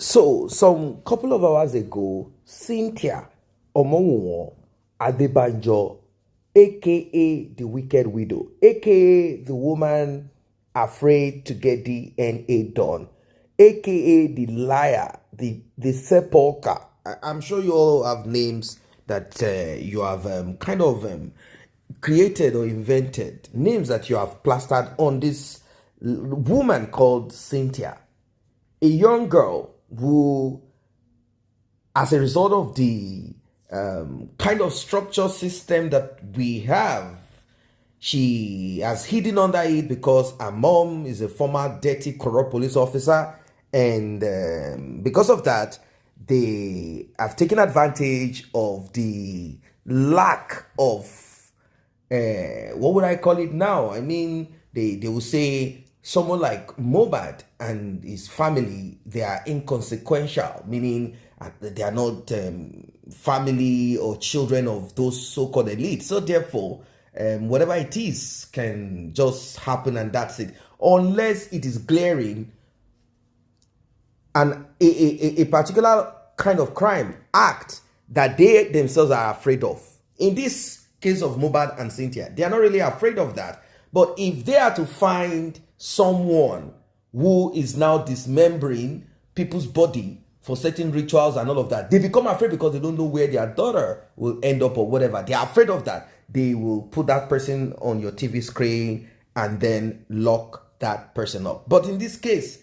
So, some couple of hours ago, Cynthia Omonwo Adebanjo, aka the Wicked Widow, aka the woman afraid to get DNA done, aka the liar, the sepulcher. I'm sure you all have names that you have kind of created or invented, names that you have plastered on this woman called Cynthia, a young girl who, as a result of the kind of structure system that we have, she has hidden under it because her mom is a former dirty, corrupt police officer. And because of that, they have taken advantage of the lack of what would I call it now? I mean, they will say someone like Mohbad and his family, they are inconsequential, meaning they are not family or children of those so-called elites. So therefore, whatever it is can just happen and that's it. Unless it is glaring and a particular kind of crime act that they themselves are afraid of. In this case of Mohbad and Cynthia, they are not really afraid of that. But if they are to find someone who is now dismembering people's body for certain rituals and all of that, they become afraid because they don't know where their daughter will end up or whatever. They are afraid of that. They will put that person on your TV screen and then lock that person up. But in this case,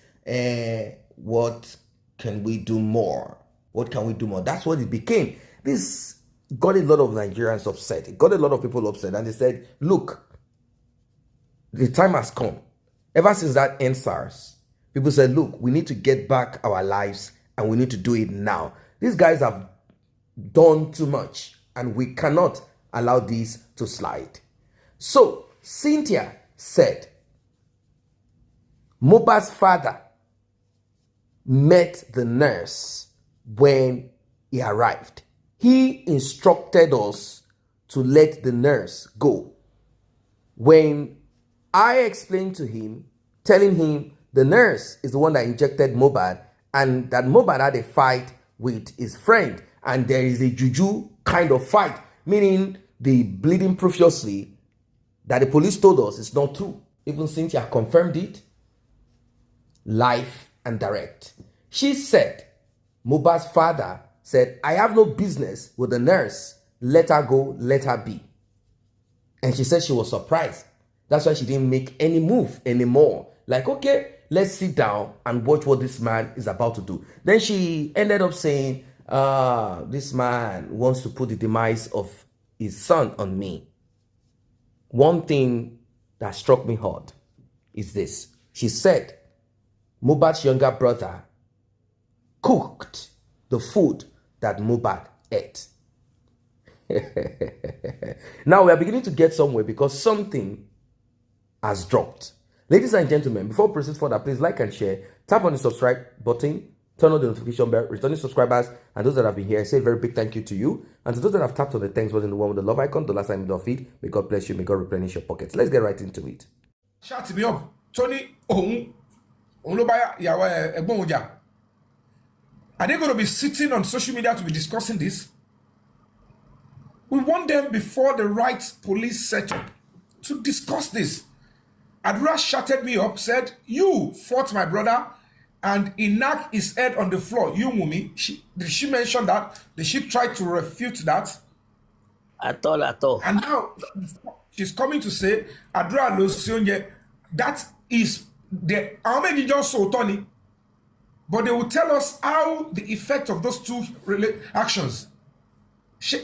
what can we do more? What can we do more? That's what it became. This got a lot of Nigerians upset. It got a lot of people upset. And they said, look, the time has come. Ever since that NSARS, people said, look, we need to get back our lives and we need to do it now. These guys have done too much and we cannot allow this to slide. So Cynthia said, Mohbad's father met the nurse when he arrived. He instructed us to let the nurse go. When I explained to him, telling him the nurse is the one that injected Mohbad and that Mohbad had a fight with his friend and there is a juju kind of fight, meaning the bleeding profusely that the police told us is not true. Even Cynthia confirmed it, live and direct. She said, Mohbad's father said, I have no business with the nurse. Let her go, let her be. And she said she was surprised. That's why she didn't make any move anymore. Like, okay, let's sit down and watch what this man is about to do. Then she ended up saying, this man wants to put the demise of his son on me. One thing that struck me hard is this. She said, Mohbad's younger brother cooked the food that Mohbad ate. Now we are beginning to get somewhere because something has dropped. Ladies and gentlemen, before we proceed further, please like and share. Tap on the subscribe button. Turn on the notification bell. Returning subscribers and those that have been here, I say a very big thank you to you. And to those that have tapped on the thanks button, the one with the love icon, the last time in the feed, may God bless you. May God replenish your pockets. Let's get right into it. Shut me up. Tony, are they going to be sitting on social media to be discussing this? We want them before the right police setup to discuss this. Adra shouted me up, said, you fought my brother and he knocked his head on the floor. You, Wunmi, did she mention that? Did she try to refute that? At all. And now she's coming to say, Adra Losionye, that is the Ahmed just so Tony. But they will tell us how the effect of those two actions. You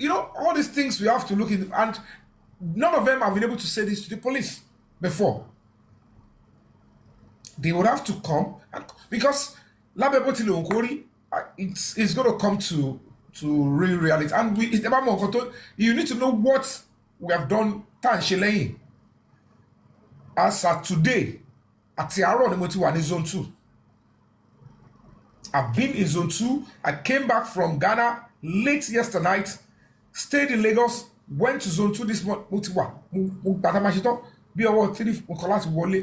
know, all these things we have to look into, and none of them have been able to say this to the police before. They would have to come, and because it's going to come to real reality. And you need to know what we have done. As at today, at Tiaro, I'm in zone 2. I've been in zone 2. I came back from Ghana late yesterday night, stayed in Lagos, went to zone 2 this month. bí ọwọ́ 3 nǹkan láti wọlé.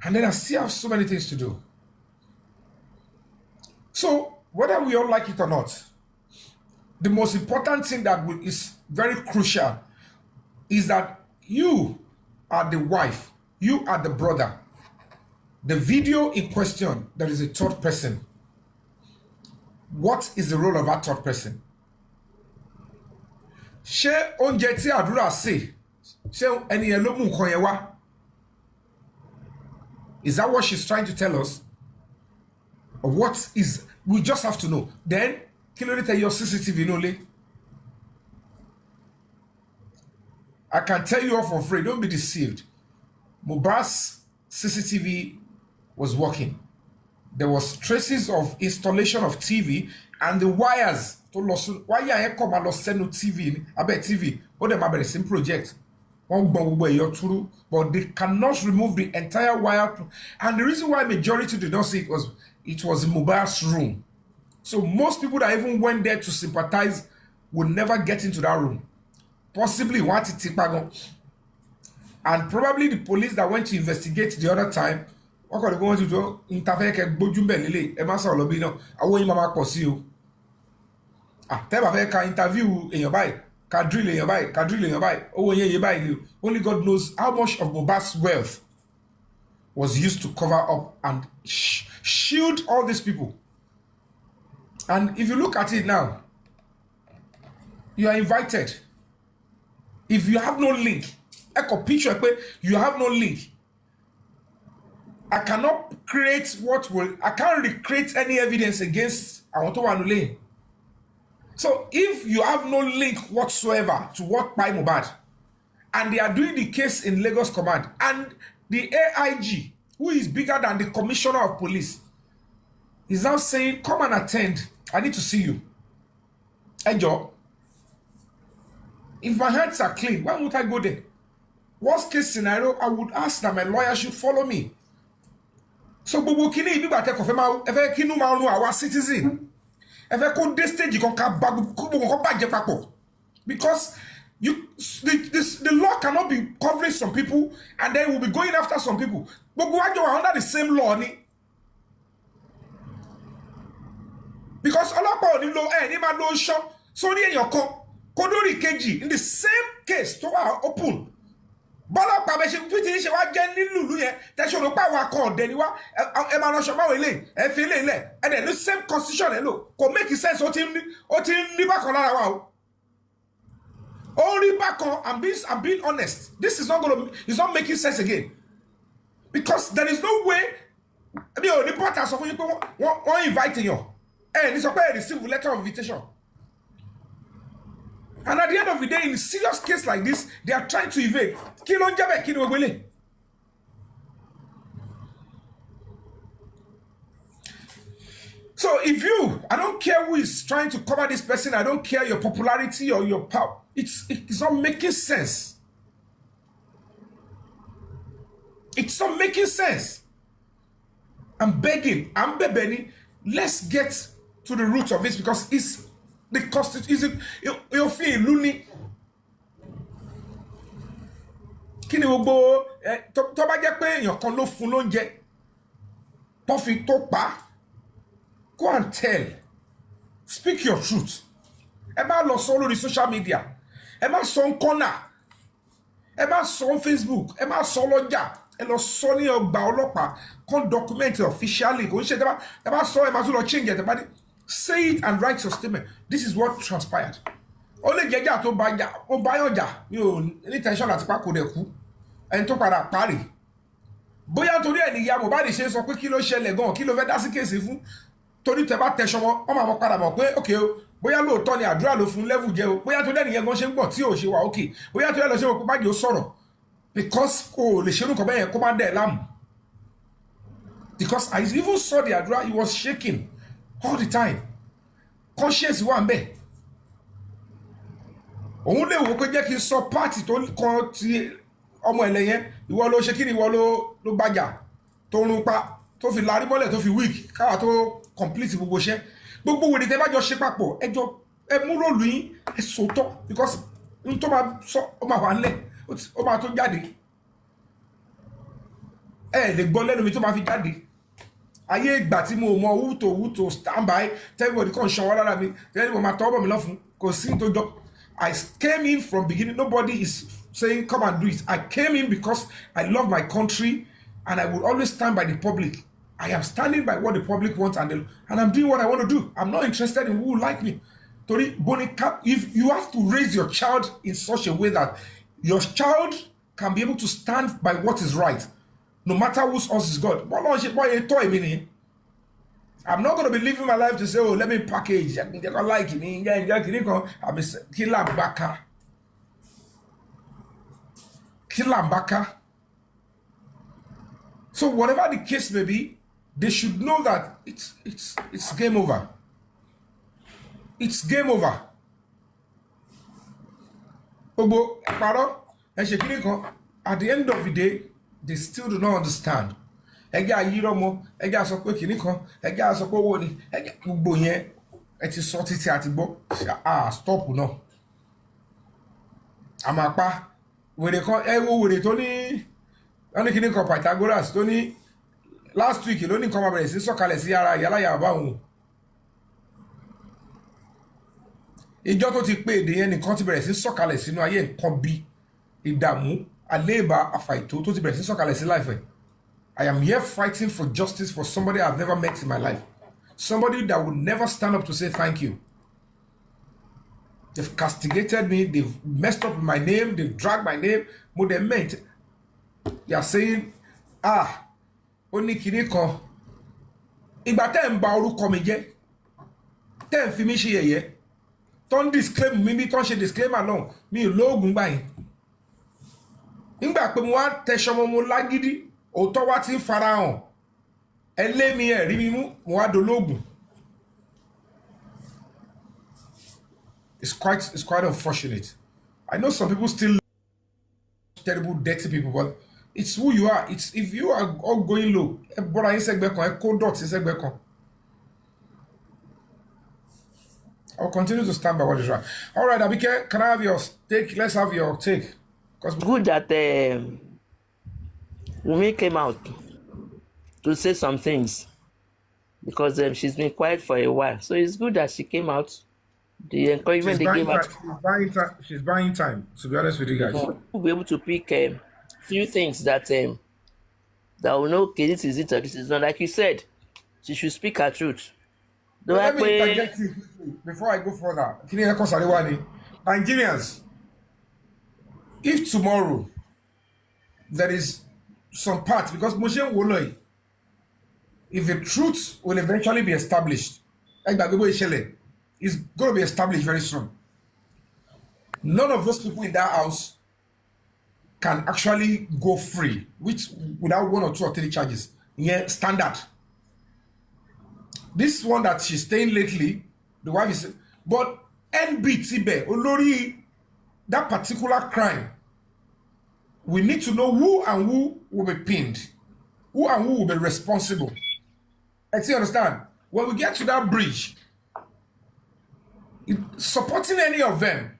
And then I still have so many things to do. So, whether we all like it or not, the most important thing that is very crucial is that you are the wife, you are the brother. The video in question, there is a third person. What is the role of that third person? Ṣé oúnjẹ tí àdúrà sè, ṣé ẹni yẹn ló mú nǹkan yẹn wá? Is that what she's trying to tell us? Or what is, we just have to know. Then, kí ló dé tẹ́ yọ CCTV lólé? I can tell you all for free, don't be deceived. Mohbad's CCTV was working. There was traces of installation of TV and the wires to lost wire yẹn come and lost send no TV abeg TV what them abeg same project one gbọn your through but they cannot remove the entire wire and the reason why majority did not see it was in Mohbad's room. So most people that even went there to sympathize would never get into that room. Possibly want it and probably the police that went to investigate the other time what are they going to do? Interfere ke gbójú ńbẹ̀ lélẹ̀ ẹ má sọ̀rọ̀ lọ bí náà àwọn yín máa pọ̀ sí o. Tẹ́ bá fẹ́ ka interview èèyàn báyìí ka drill èèyàn báyìí ka drill èèyàn báyìí owó yẹn yé báyìí ni o. Only God knows how much of Mohbad's wealth was used to cover up and shield all these people. And if you look at it now, you are invited. If you have no link, echo picture, you have no link. I cannot create I can't recreate any evidence against Awontowanule. So if you have no link whatsoever to what by Mohbad, and they are doing the case in Lagos Command, and the AIG, who is bigger than the Commissioner of Police, is now saying, come and attend, I need to see you. Ejo, if my hands are clean, why would I go there? Worst case scenario, I would ask that my lawyer should follow me. So gbogbo kini ibi gba te ko fe ma e fe kinu ma run our citizen e fe ko dey stage kan ka ba gbogbo ko baje papọ̀ because the law cannot be covering some people and then we'll be going after some people gbogbo wa jọ under the same law ni because ọlọ́pàá ò ní lo ní ma lo nso sórí èyàn kan kó dórí kejì in the same case tó wà open bọ́lá pa bẹ́ ṣe fi ti ṣe wá jẹ́ nílùú yẹn tẹ́ṣọ́ ló pa wá kan ọ̀dẹ̀ ni wá ẹ máa ránṣọ máa wọlé ẹ fi ilé ilẹ̀ ẹ dẹ̀ ní same constitution ẹ lò kò make sense ó ti ń rí bákan lára wa o ó rí bákan I'm being honest this is it's not making sense again because there is no way mi ò ní bọ́tà sọ fún yín pé wọ́n invite yàn ẹ ní sọ pé ẹ receive letter of invitation. And at the end of the day, in a serious case like this, they are trying to evade. Kilo njabe, kilo wele. So if I don't care who is trying to cover this person, I don't care your popularity or your power. It's not making sense. It's not making sense. I'm begging, I'm begging, let's get to the root of this because it's the constitution you feel loony. Kini gbogbo tó bá jẹ́ pé èyàn kan ló fún lóúnjẹ tó fi tó pa go and tell speak your truth ẹ má lọ sọ lórí social media ẹ má sọ on corner ẹ má sọ on Facebook ẹ má sọ lọ́jà ẹ lọ sọ ní ọgbà ọlọ́pàá con document officially kò ń ṣe ẹ má sọ ẹ má tún lọ change ẹ tẹ́ say it and write your statement. This is what transpired. Only jeja to baya o bayoja mi o ní tension àti pa kò de kú ẹni tó padà parí bóyá torí ẹni ya Mohbad ṣe sọ pé kí ló ṣẹlẹ̀ gan kí ló fẹ́ dá sí case fún torí tẹ́ bá tension wọn ma mo padà mọ̀ pé okay o bóyá lóòótọ́ ni àdúrà ló fún level jẹ́ o bóyá torí ẹni yẹn gan ṣe ń gbọ́ tí ò ṣe wà okay bóyá torí ẹ lọ ṣe mo pa di o sọ̀rọ̀ because kò lè ṣe nǹkan bẹ́ẹ̀ kó má dé láàmú because I even saw the àdúrà he was shaking all the time conscience wà ńbẹ̀ òun lè wò pé jẹ́ kí n sọ party tó kan ti ọmọ ẹlẹ́yẹn ìwọ ló ṣe kíni ìwọ ló bàjà tó rún pa tó fi larí mọ́lẹ̀ tó fi weak káwà tó complete gbogbo iṣẹ́ gbogbo wèrè tẹ́ bá jọ ṣe papọ̀ ẹjọ́ ẹ mú ròlù yín ẹ sòótọ́ because n tó máa sọ ó máa wà nílẹ̀ ó máa tó jáde ẹ lè gbọ́ lẹ́nu mi tó máa fi jáde ayé ìgbà tí mo mọ who to stand by everybody kan ṣan wá lára mi tẹ́lẹ̀ mo máa tọ́ bọ̀ mi lọ́fun kò sí tó jọ I came in from beginning nobody is saying come and do it I came in because I love my country and I will always stand by the public I am standing by what the public wants and I'm doing what I want to do I'm not interested in who like me Tori Bonica, if you have to raise your child in such a way that your child can be able to stand by what is right no matter whose us is God. I'm not going to be living my life to say, oh, let me package. I don't like it. I'm a Kilambaka. So whatever the case may be, they should know that it's game over. It's game over. At the end of the day, they still do not understand. Ẹgbẹ́ ayírọ́mọ, ẹgbẹ́ aṣọ pé kìíní kan, ẹgbẹ́ aṣọ pé owó ni, ẹgbẹ́ gbogbo yẹn ẹ ti sọ títí àti gbọ́. Stop náà. Àmàpá, wèrè kan, ẹ wo wèrè tó ní, wọ́n ní kìíní kan Pythagoras tó ní last week ló ní nǹkan máa bẹ̀rẹ̀ sí sọ̀kalẹ̀ sí ara ìyáláyà bá òun. Ìjọ tó ti pé èdè yẹn nìkan ti bẹ̀rẹ̀ sí sọ̀kalẹ̀ sínú ayé nǹkan bí ìdààmú àléébá àfàìtó tó ti bẹ̀rẹ̀ sí sọ̀kalẹ̀ sí láìfẹ́. I am here fighting for justice for somebody I've never met in my life. Somebody that would never stand up to say thank you. They've castigated me. They've messed up my name. They've dragged my name. What they meant, they are saying, only kini kan. Ìgbà tẹ́ ń ba orúkọ mi jẹ́, tẹ́ ń fi mí ṣe yẹ̀yẹ́, tó ń disclaim mi bí tó ń ṣe disclaimer náà, mi ò lóògùn báyìí. Nígbà pé mo wá tẹṣọ mo lágídí, òótọ́ wá ti ń farahàn, ẹlẹ́mi ẹ̀rí mi mú, mo wá dolóògùn. It's quite unfortunate. I know some people still terrible, dirty people, but it's who you are. It's if you are all going low, but I'll continue to stand by what is right. All right, Abike, can I have your take? Let's have your take. It's good that Wunmi came out to say some things because she's been quiet for a while. So it's good that she came out. The encouragement they gave her. She's buying time, to be honest with you guys. We'll be able to pick few things that will know, okay, this is it or this is not. Like you said, she should speak her truth. Let me interject you before I go further. Nigerians, if tomorrow there is some part, because Moshe Woloi, if the truth will eventually be established, it's going to be established very soon. None of those people in that house can actually go free, without 1 or 2 or 3 charges. Yeah, standard. This one that she's staying lately, the wife is, but NBTB, Olori, that particular crime, we need to know who and who will be pinned, who and who will be responsible. And you understand? When we get to that bridge, supporting any of them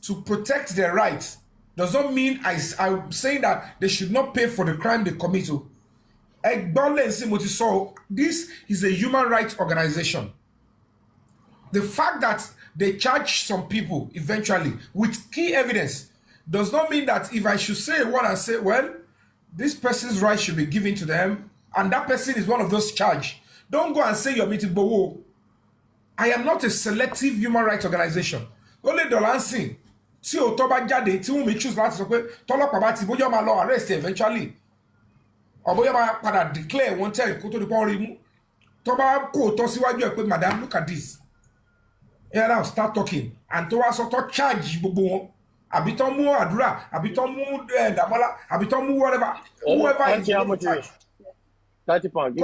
to protect their rights does not mean I'm saying that they should not pay for the crime they commit. This is a human rights organization. The fact that they charge some people eventually with key evidence does not mean that if I should say what I say, well, this person's rights should be given to them, and that person is one of those charged. Don't go and say you're meeting Bowo. I am not a selective human rights organization. Only the lancing. See, Otoba Jade, Tiwumi choose that Tolopa Bati, Boya Malo arrest eventually. Or Boya Pada declare one time, go to the power. Toba Ko Tosiwaju, put Madam, look at this. Here now, start talking. And to us, charge Bobo. Abiton mu Adura, Abiton mu Damola, Abiton mu whatever. Whoever is charged. 30 pounds.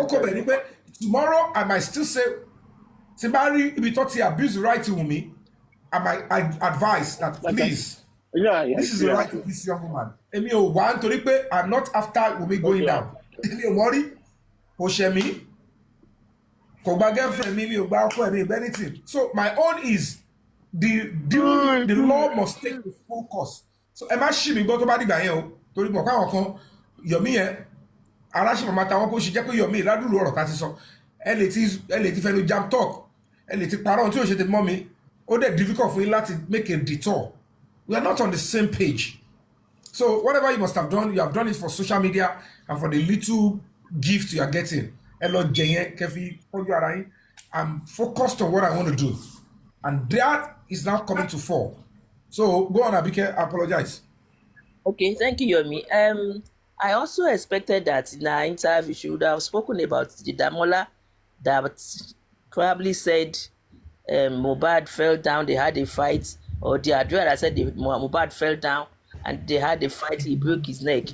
Tomorrow, I might still say, Sibari, if you thought he abused the right to me, I advise that please, this is the right of this young woman. Emio one to repe, I'm not after Wunmi going down. Emio worry, Oshemi, Koba girlfriend, me, anything. So my own is the law must take the full course. So ẹ má ṣì mí gbọ́ tó bá dìgbà yẹn o torí mọ̀ káwọn kan Yomi yẹn aláṣẹ màmá táwọn kò ṣe jẹ́ pé Yomi ládùúrú ọ̀rọ̀ tá ti sọ ẹ lè ti fẹnu jam talk ẹ lè ti parọ́ tí ò ṣe ti mọ́ mi ó dẹ̀ difficult fún yín láti make a detour. We are not on the same page. So whatever you must have done, you have done it for social media and for the little gift you are getting. Ẹ lọ jẹ yẹn kẹfì ọjọ́ ara yín. I'm focused on what I want to do. And that is now coming to fall. So go on, Abike, I apologize. Okay, thank you, Yomi. I also expected that in our interview she would have spoken about the Damola that probably said Mohbad fell down, they had a fight, or the Adria that said Mohbad fell down and they had a fight, he broke his neck.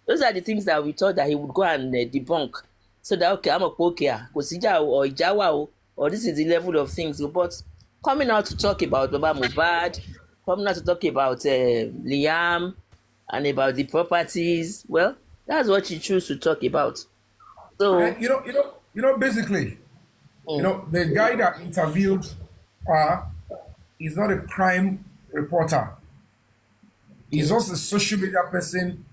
Those are the things that we thought that he would go and debunk. So that, okay, I'm a poker, or Ijawa, or this is the level of things. But coming out to talk about Mohbad, coming out to talk about Liam and about the properties, well, that's what you choose to talk about. So Basically, the guy that interviewed her is not a crime reporter. He's just a social media person.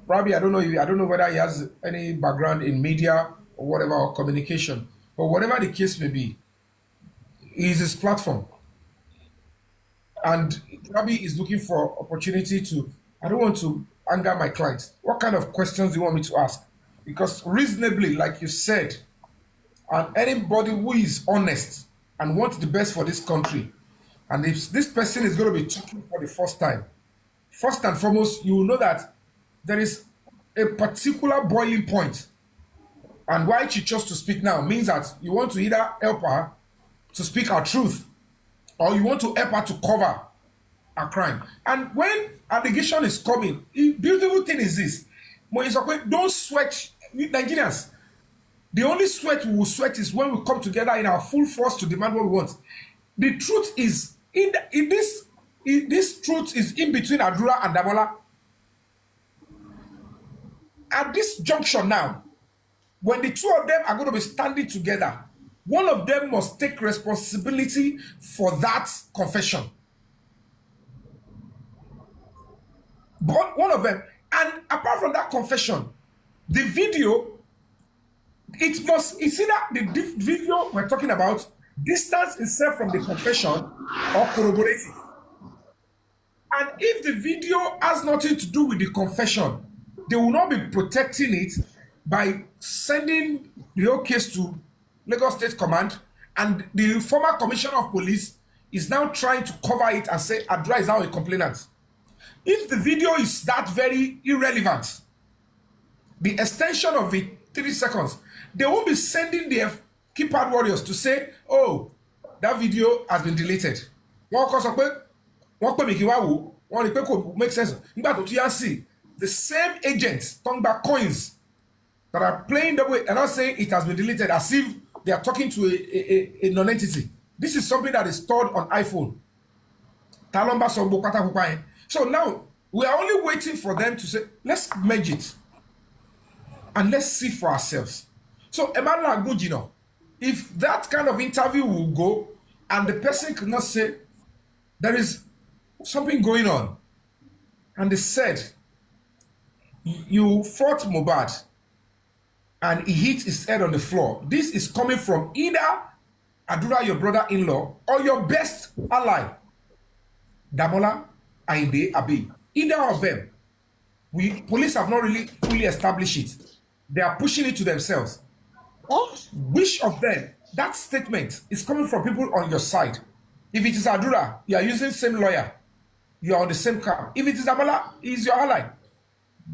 Probably I don't know whether he has any background in media or whatever or communication, but whatever the case may be, is his platform, and probably is looking for opportunity to. I don't want to anger my clients. What kind of questions do you want me to ask? Because reasonably, like you said, and anybody who is honest and wants the best for this country, and if this person is going to be talking for the first time, first and foremost, you will know that there is a particular boiling point. And why she chose to speak now means that you want to either help her to speak her truth or you want to help her to cover a crime. And when allegation is coming, the beautiful thing is this. When it's okay, don't sweat. Nigerians, the only sweat we will sweat is when we come together in our full force to demand what we want. The truth is, this truth is in between Adura and Damola. At this junction now, when the two of them are going to be standing together, one of them must take responsibility for that confession. But one of them, and apart from that confession, the video, it's either the video we're talking about distance itself from the confession or corroborative. And if the video has nothing to do with the confession, they will not be protecting it by sending the whole case to Lagos State Command, and the former commissioner of police is now trying to cover it and say Adra is now a complainant. If the video is that very irrelevant, the extension of it 3 seconds, they won't be sending their keypad warriors to say, oh, that video has been deleted. Make sense. The same agents talking about coins that are playing the way and not saying it has been deleted as if they are talking to a non-entity. This is something that is stored on iPhone. So now we are only waiting for them to say, let's merge it and let's see for ourselves. So Emmanuel Agujino, if that kind of interview will go and the person could not say there is something going on, and they said you fought Mohbad and he hit his head on the floor. This is coming from either Adura, your brother-in-law, or your best ally, Damola Ainde Abi. Either of them. Police have not really fully established it. They are pushing it to themselves. Which of them, that statement is coming from people on your side. If it is Adura, you are using the same lawyer. You are on the same car. If it is Damola, he is your ally.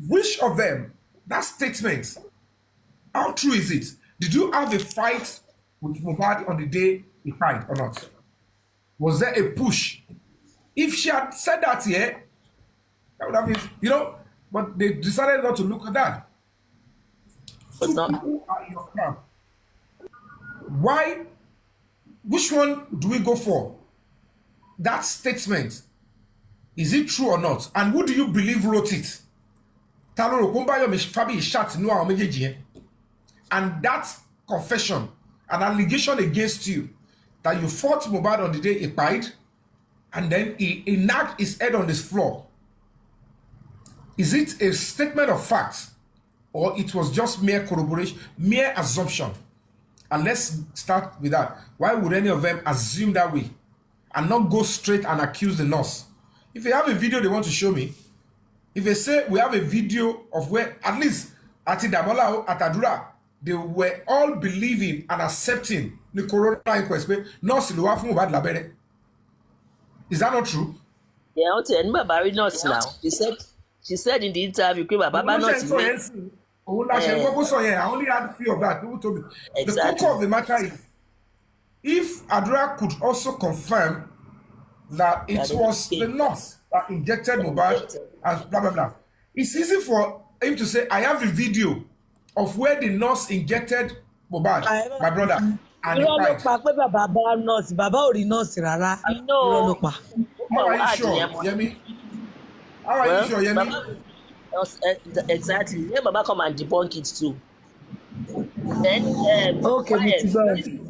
Which of them, that statement, how true is it? Did you have a fight with Mohbad on the day he died or not? Was there a push? If she had said that here, that would have been, but they decided not to look at that. Two people are in your camp. Why? Which one do we go for? That statement, is it true or not? And who do you believe wrote it? And that confession, an allegation against you, that you fought Mohbad on the day he died, and then he knocked his head on this floor. Is it a statement of fact, or it was just mere corroboration, mere assumption? And let's start with that. Why would any of them assume that way and not go straight and accuse the nurse? If they have a video they want to show me, if they say we have a video of where at least at Damola, at Adura, they were all believing and accepting the corona inquest. Nurse Luwa fún Mohbad lábẹ́rẹ́. Is that not true? Yeah, I'll tell you about nurse now. She said in the interview, Baba nurse. I only had a few of that. People told me. Exactly. The core of the matter is, if Adura could also confirm that it was the nurse that injected Mohbad and blah blah blah, it's easy for him to say, I have a video of where the nurse injected Mohbad, my brother, and he died. I know. How are you sure, Yemi? How are you sure, Yemi? Exactly. Let Baba come and debunk it too. Then,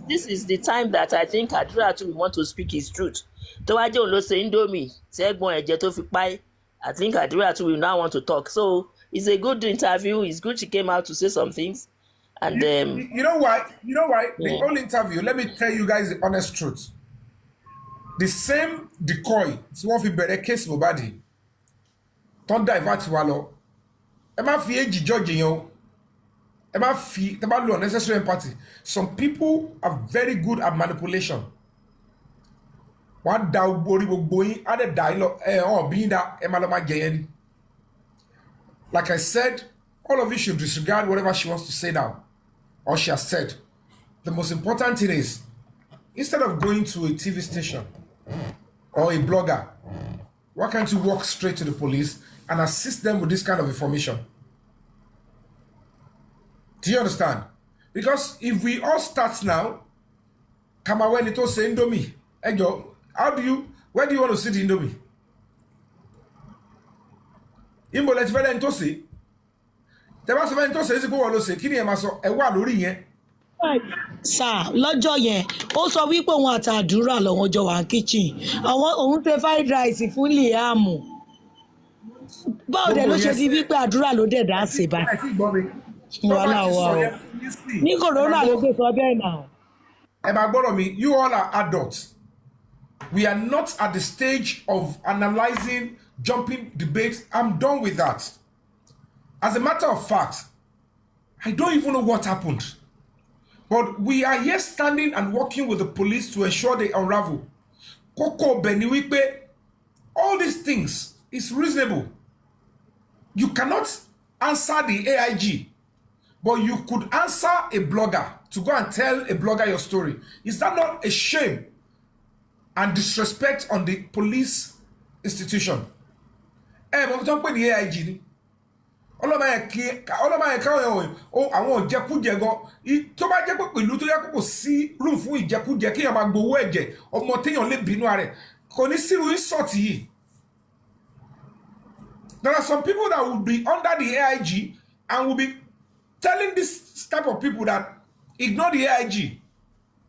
this is the time that I think Adura too want to speak his truth. I think Adura too will now want to talk. So it's a good interview. It's good she came out to say some things. And you know why? The whole interview, let me tell you guys the honest truth. The same decoy, it's one of the case Mohbad. Don't divert wallo. Emma fi eji judge yo. Emma fi taba lo unnecessary empathy. Some people are very good at manipulation. One da bori gbogbo yin ade dialogue being that Emma lo ma je. Like I said, all of you should disregard whatever she wants to say now, or she has said. The most important thing is, instead of going to a TV station or a blogger, why can't you walk straight to the police and assist them with this kind of information? Do you understand? Because if we all start now, Kamawen it was saying Indomie. Where do you want to see the Indomie? Imbo let fẹ́lẹ́ ń tó ṣe. Tẹ́ bá sọ fẹ́ ń tó ṣe é sí pé wọ́n ló ṣe kí ni ẹ máa sọ ẹ wà lórí yẹn. Sà lọ́jọ́ yẹn ó sọ wípé òun àti Àdúrà lọ́wọ́ jọ wà ní kitchen àwọn òun ṣe fried rice fún Liam. Báwo dẹ̀ ló ṣe di wípé Àdúrà ló dẹ̀ dá ṣe bá. Wàhálà wà o. Ní corona ló gbé sọ bẹ́ẹ̀ náà. Ẹ máa gbọ́dọ̀ mi, you all are adults. We are not at the stage of analyzing jumping debates. I'm done with that. As a matter of fact, I don't even know what happened. But we are here standing and working with the police to ensure they unravel. Koko Beni Wikbe, all these things is reasonable. You cannot answer the AIG, but you could answer a blogger to go and tell a blogger your story. Is that not a shame and disrespect on the police institution? But don't put the AIG ni. Ọlọ́mọ yẹn káwọn àwọn ìjẹkújẹ gan tó bá jẹ́ pé pẹ̀lú tó yẹ kó sí room fún ìjẹkújẹ kéèyàn máa gbowó ẹ̀jẹ̀ ọmọ téèyàn lè bínú rẹ̀ kò ní sí irú insult yìí. There are some people that will be under the AIG and will be telling this type of people that ignore the AIG.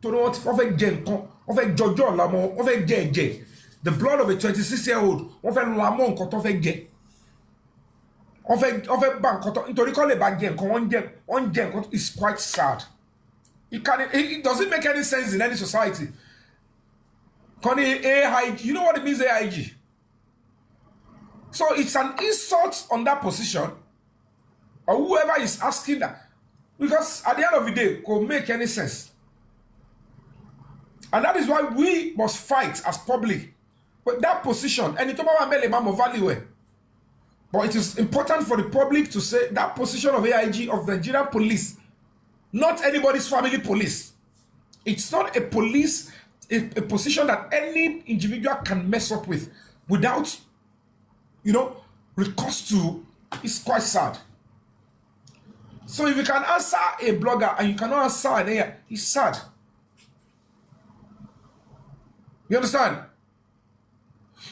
To know what fẹ́ jẹ nǹkan wọ́n fẹ́ jọjọ́ làmọ́ wọ́n fẹ́ jẹ ẹ̀jẹ̀ the blood of a 26-year-old wọ́n fẹ́ làmọ́ nǹkan tó fẹ́ jẹ. On fait bank nítorí kọ́ lè bá jẹ nǹkan wọ́n jẹ nǹkan is quite sad. It doesn't make any sense in any society. AIG, you know what it means AIG? So it's an insult on that position, or whoever is asking that, because at the end of the day, it could make any sense. And that is why we must fight as public. But that position, and it's about value. But it is important for the public to say that position of AIG, of the Nigerian police, not anybody's family police. It's not a police, a position that any individual can mess up with without, recourse to. It's quite sad. So if you can answer a blogger and you cannot answer an AI, it's sad. You understand?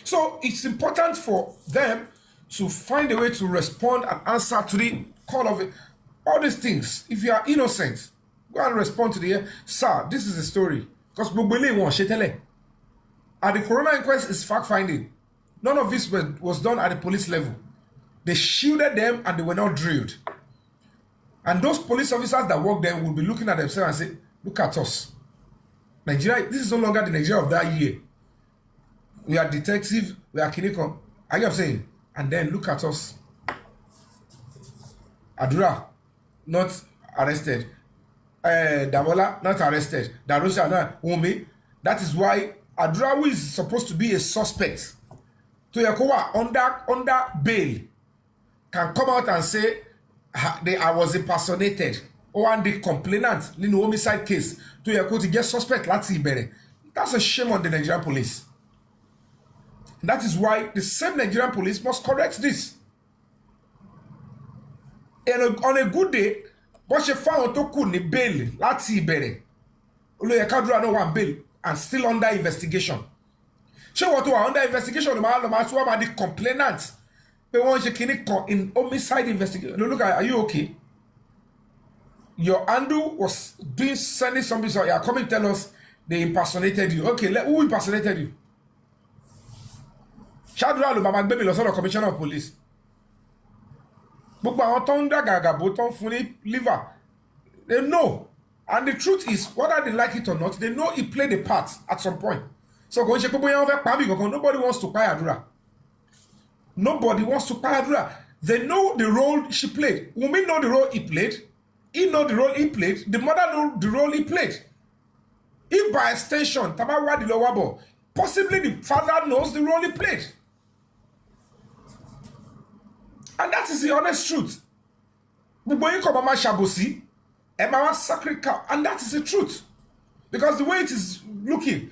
So it's important for them to find a way to respond and answer to the call of it. All these things. If you are innocent, go and respond to the sir, this is the story. Because Bubele won't tell. And the coroner inquest is fact-finding. None of this was done at the police level. They shielded them and they were not drilled. And those police officers that work there will be looking at themselves and say, look at us. Nigeria, this is no longer the Nigeria of that year. We are detective, we are clinical. Are you saying? And then look at us. Adura, not arrested. Damola, not arrested. Darusha, not Wunmi. That is why Adura, who is supposed to be a suspect, to Yakowa under bail, can come out and say, I was impersonated. Or and the complainant in the homicide case to Yako to get suspect. That's a shame on the Nigerian police. And that is why the same Nigerian police must correct this. And on a good day, but she found to could bail Lati Ibere. Kadura no one bail and still under investigation. She was under investigation. The complainant. They want you in homicide investigation. Look, are you okay? Your Andu was sending somebody, so you're coming to tell us they impersonated you. Okay, who impersonated you? Shadra Lubama Baby Losoro, Commissioner of Police. But by Tonda Gaga, Boton Funi, liver. They know. And the truth is, whether they like it or not, they know he played a part at some point. So nobody wants to pay Adura. Nobody wants to pay Adura. They know the role she played. Wunmi know the role he played. He know the role he played. The mother know the role he played. If by extension, Tabawa the Lowabo, possibly the father knows the role he played. And that is the honest truth. And that is the truth. Because the way it is looking,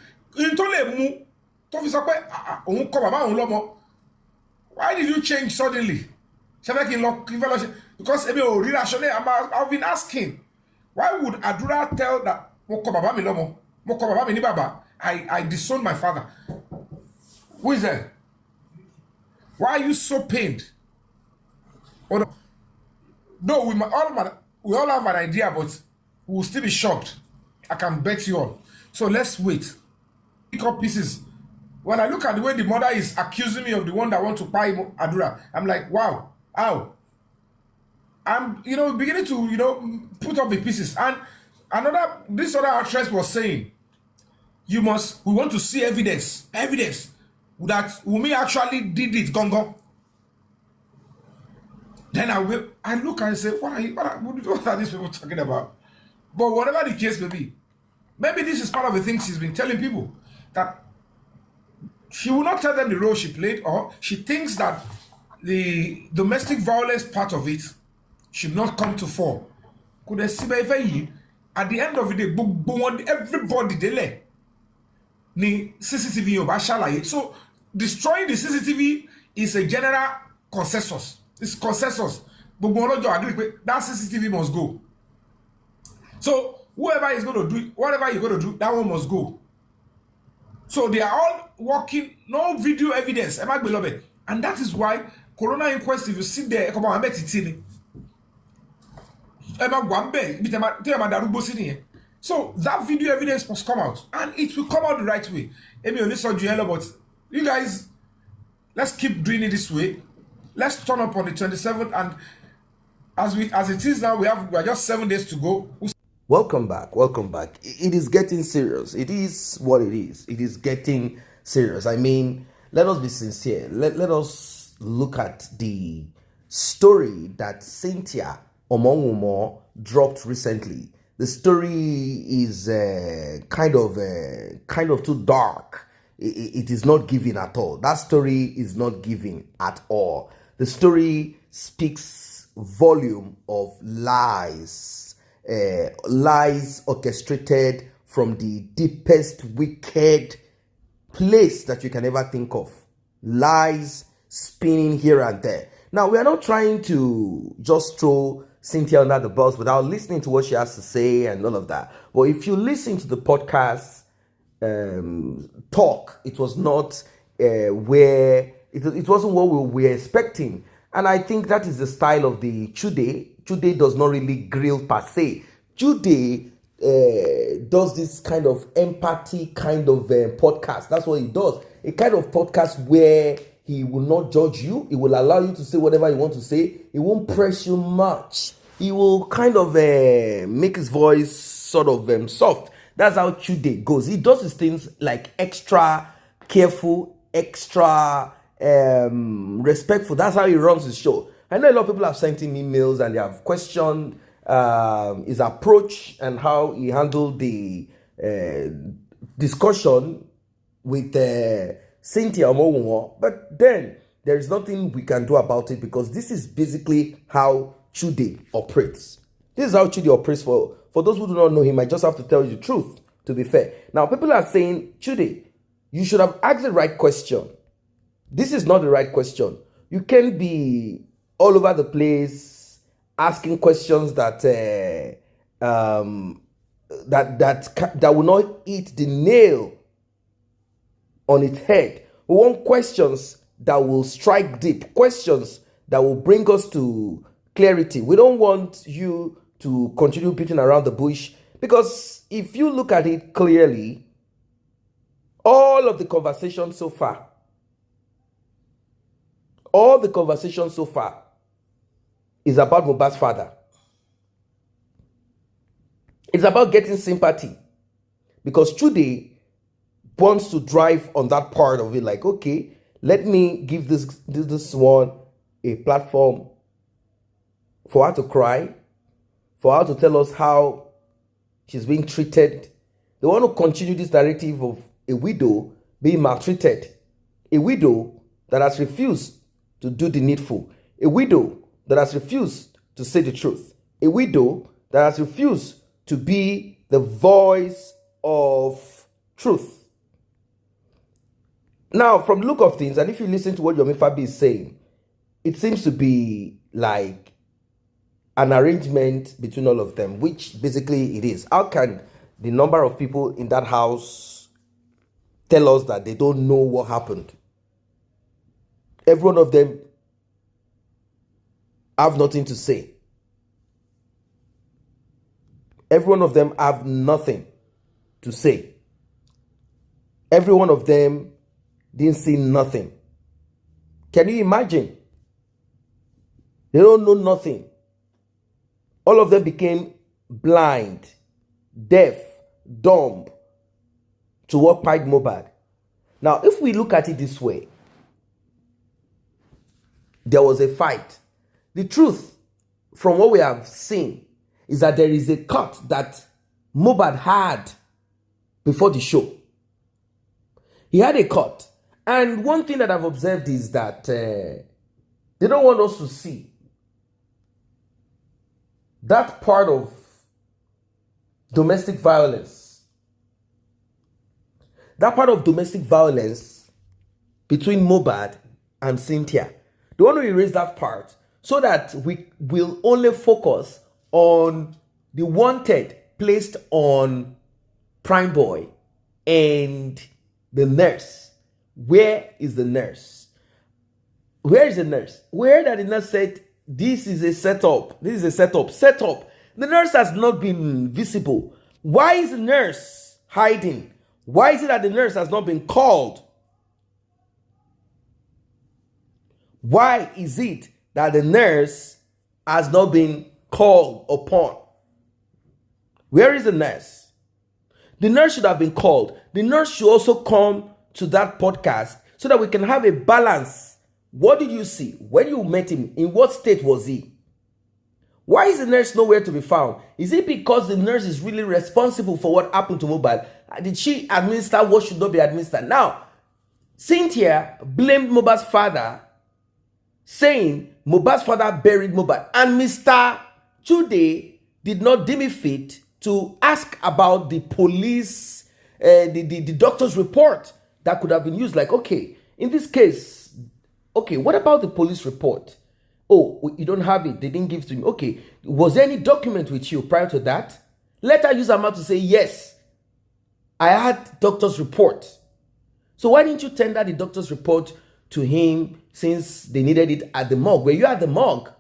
why did you change suddenly? Because I've been asking, why would Adura tell that I disowned my father? Who is that? Why are you so pained? No, we all have an idea, but we will still be shocked. I can bet you all. So let's wait. Pick up pieces. When I look at the way the mother is accusing me of the one that want to buy Adura, I'm like, wow, how? I'm, beginning to, put up the pieces. And this other actress was saying, we want to see evidence that Wunmi actually did it, Gongo. Then I look and say, what are these people talking about? But whatever the case may be, maybe this is part of the things she's been telling people, that she will not tell them the role she played, or she thinks that the domestic violence part of it should not come to fore. Could they see at the end of the day, everybody delay the CCTV. So destroying the CCTV is a general consensus. It's consensus. But that CCTV must go. So whoever is going to do it, whatever you're going to do, that one must go. So they are all working, no video evidence. And that is why coroner inquest, if you sit there, so that video evidence must come out. And it will come out the right way. But you guys, let's keep doing it this way. Let's turn up on the 27th, and as it is now, we are just 7 days to go. Welcome back. It is getting serious. It is what it is. It is getting serious. I mean, let us be sincere. Let us look at the story that Cynthia Omonwumo dropped recently. The story is kind of too dark. It is not giving at all. That story is not giving at all. The story speaks volume of lies. Lies orchestrated from the deepest wicked place that you can ever think of. Lies spinning here and there. Now, we are not trying to just throw Cynthia under the bus without listening to what she has to say and all of that. But if you listen to the podcast talk, it was not where it wasn't what we were expecting. And I think that is the style of the Chude. Chude does not really grill per se. Chude does this kind of empathy kind of podcast. That's what he does. A kind of podcast where he will not judge you. He will allow you to say whatever you want to say. He won't press you much. He will kind of make his voice sort of soft. That's how Chude goes. He does his things like extra careful, extra respectful. That's how he runs his show. I know a lot of people have sent him emails and they have questioned his approach and how he handled the discussion with Cynthia Omowo. But then there is nothing we can do about it because this is basically how Chude operates. This is how Chude operates. For those who do not know him, I just have to tell you the truth, to be fair. Now, people are saying, Chude, you should have asked the right question. This is not the right question. You can't be all over the place asking questions that that will not hit the nail on its head. We want questions that will strike deep, questions that will bring us to clarity. We don't want you to continue beating around the bush, because if you look at it clearly, all the conversation so far is about Mohbad's father. It's about getting sympathy, because Chude wants to drive on that part of it, like, okay, let me give this one a platform for her to cry, for her to tell us how she's being treated. They want to continue this narrative of a widow being maltreated, a widow that has refused to do the needful, a widow that has refused to say the truth, a widow that has refused to be the voice of truth. Now, from the look of things, and if you listen to what Yomi Fabi is saying, it seems to be like an arrangement between all of them, which basically it is. How can the number of people in that house tell us that they don't know what happened? Every one of them have nothing to say. Every one of them have nothing to say. Every one of them didn't see nothing. Can you imagine? They don't know nothing. All of them became blind, deaf, dumb to what pied Mohbad. Now, if we look at it this way, there was a fight. The truth, from what we have seen, is that there is a cut that Mohbad had before the show. He had a cut. And one thing that I've observed is that they don't want us to see that part of domestic violence. That part of domestic violence between Mohbad and Cynthia. They want to erase that part so that we will only focus on the wanted placed on Prime Boy and the nurse. Where is the nurse? Where is the nurse? Where that the nurse said, this is a setup. This is a setup. Setup. The nurse has not been visible. Why is the nurse hiding? Why is it that the nurse has not been called? Why is it that the nurse has not been called upon? Where is the nurse? The nurse should have been called. The nurse should also come to that podcast so that we can have a balance. What did you see? When you met him, in what state was he? Why is the nurse nowhere to be found? Is it because the nurse is really responsible for what happened to Mohbad? Did she administer what should not be administered? Now, Cynthia blamed Mohbad's father, saying Mohbad's father buried Mohbad, and Mr. Chude did not deem it fit to ask about the police, the doctor's report that could have been used. Like, okay, in this case, okay, what about the police report? Oh, you don't have it. They didn't give it to me. Okay, was there any document with you prior to that? Let her use her mouth to say, yes, I had doctor's report. So why didn't you tender the doctor's report to him since they needed it at the morgue? Were you at the morgue?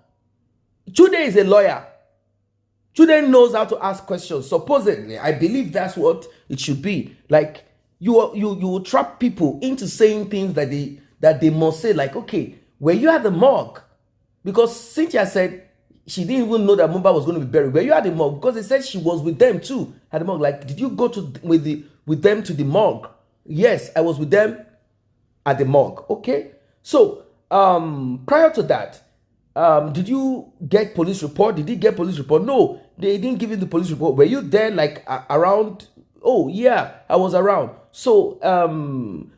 Chude is a lawyer. Children knows how to ask questions. Supposedly, I believe that's what it should be. Like you will trap people into saying things that they must say. Like, okay, were you at the morgue? Because Cynthia said she didn't even know that Mohbad was going to be buried. Were you at the morgue? Because they said she was with them too at the morgue. Like, did you go with them to the morgue? Yes, I was with them at the morgue. Okay, so prior to that, did you get police report? Did he get police report? No, they didn't give you the police report. Were you there like around? Oh yeah, I was around. So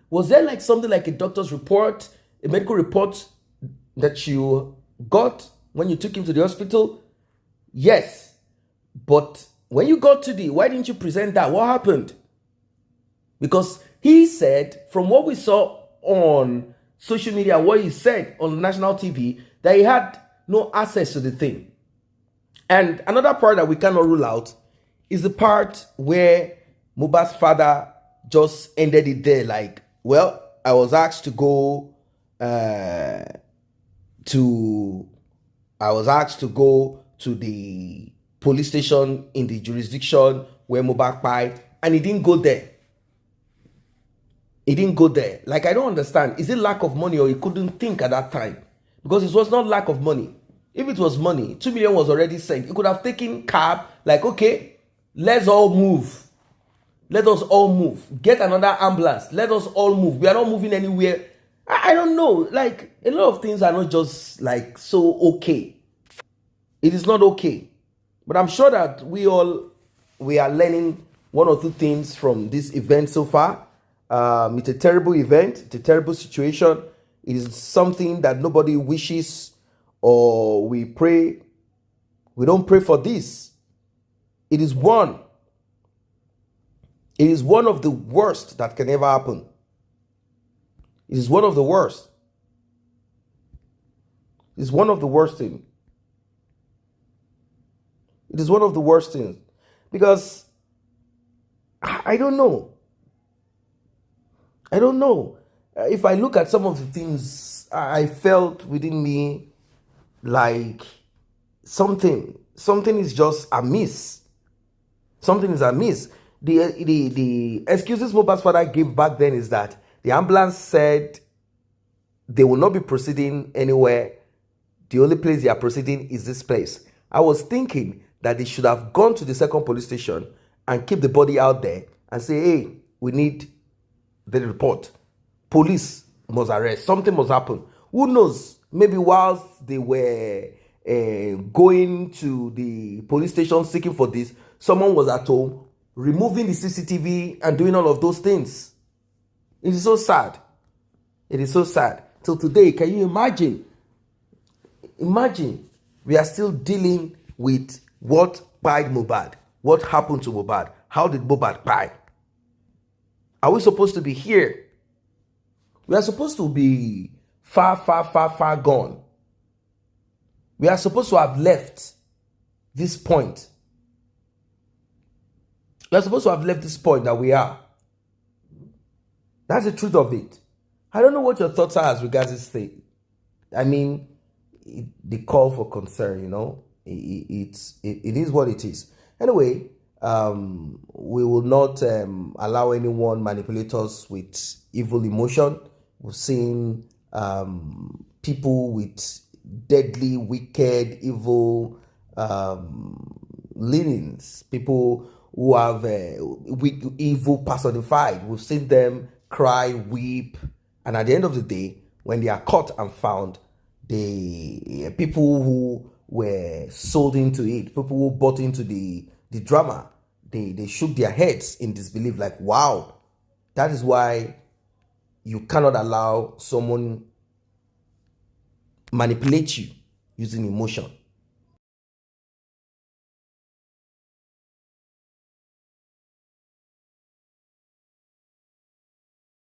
was there like something like a doctor's report, a medical report that you got when you took him to the hospital? Yes, but when you got to why didn't you present that? What happened? Because he said, from what we saw on social media, what he said on national TV, that he had no access to the thing. And another part that we cannot rule out is the part where Mohbad's father just ended it there. Like, well, I was asked to go to the police station in the jurisdiction where Mohbad died, and he didn't go there. He didn't go there. Like, I don't understand. Is it lack of money, or he couldn't think at that time? Because it was not lack of money. If it was money, 2 million was already sent. He could have taken cab, like, okay, let's all move. Let us all move. Get another ambulance. Let us all move. We are not moving anywhere. I don't know. Like, a lot of things are not just like so okay. It is not okay. But I'm sure that we are learning one or two things from this event so far. It's a terrible event. It's a terrible situation. It is something that nobody wishes, or we pray. We don't pray for this. It is one of the worst that can ever happen. It is one of the worst. It's one of the worst things. It is one of the worst things. Because I don't know. I don't know. If I look at some of the things, I felt within me like something is just amiss. Something is amiss. The excuses Mohbad's father gave back then is that the ambulance said they will not be proceeding anywhere. The only place they are proceeding is this place. I was thinking that they should have gone to the second police station and keep the body out there and say, hey, we need the report. Police must arrest. Something must happen. Who knows? Maybe whilst they were going to the police station seeking for this, someone was at home removing the CCTV and doing all of those things. It is so sad. It is so sad. Till today, can you imagine? Imagine we are still dealing with what died Mohbad. What happened to Mohbad? How did Mohbad die? Are we supposed to be here? We are supposed to be far, far, far, far gone. We are supposed to have left this point. We are supposed to have left this point that we are. That's the truth of it. I don't know what your thoughts are as regards this thing. I mean, the call for concern, you know, it is what it is. Anyway, we will not allow anyone manipulate us with evil emotion. We've seen people with deadly, wicked, evil leanings, people who have evil personified. We've seen them cry, weep, and at the end of the day, when they are caught and found, the people who were sold into it, people who bought into the drama, they shook their heads in disbelief, like, wow, that is why you cannot allow someone manipulate you using emotion.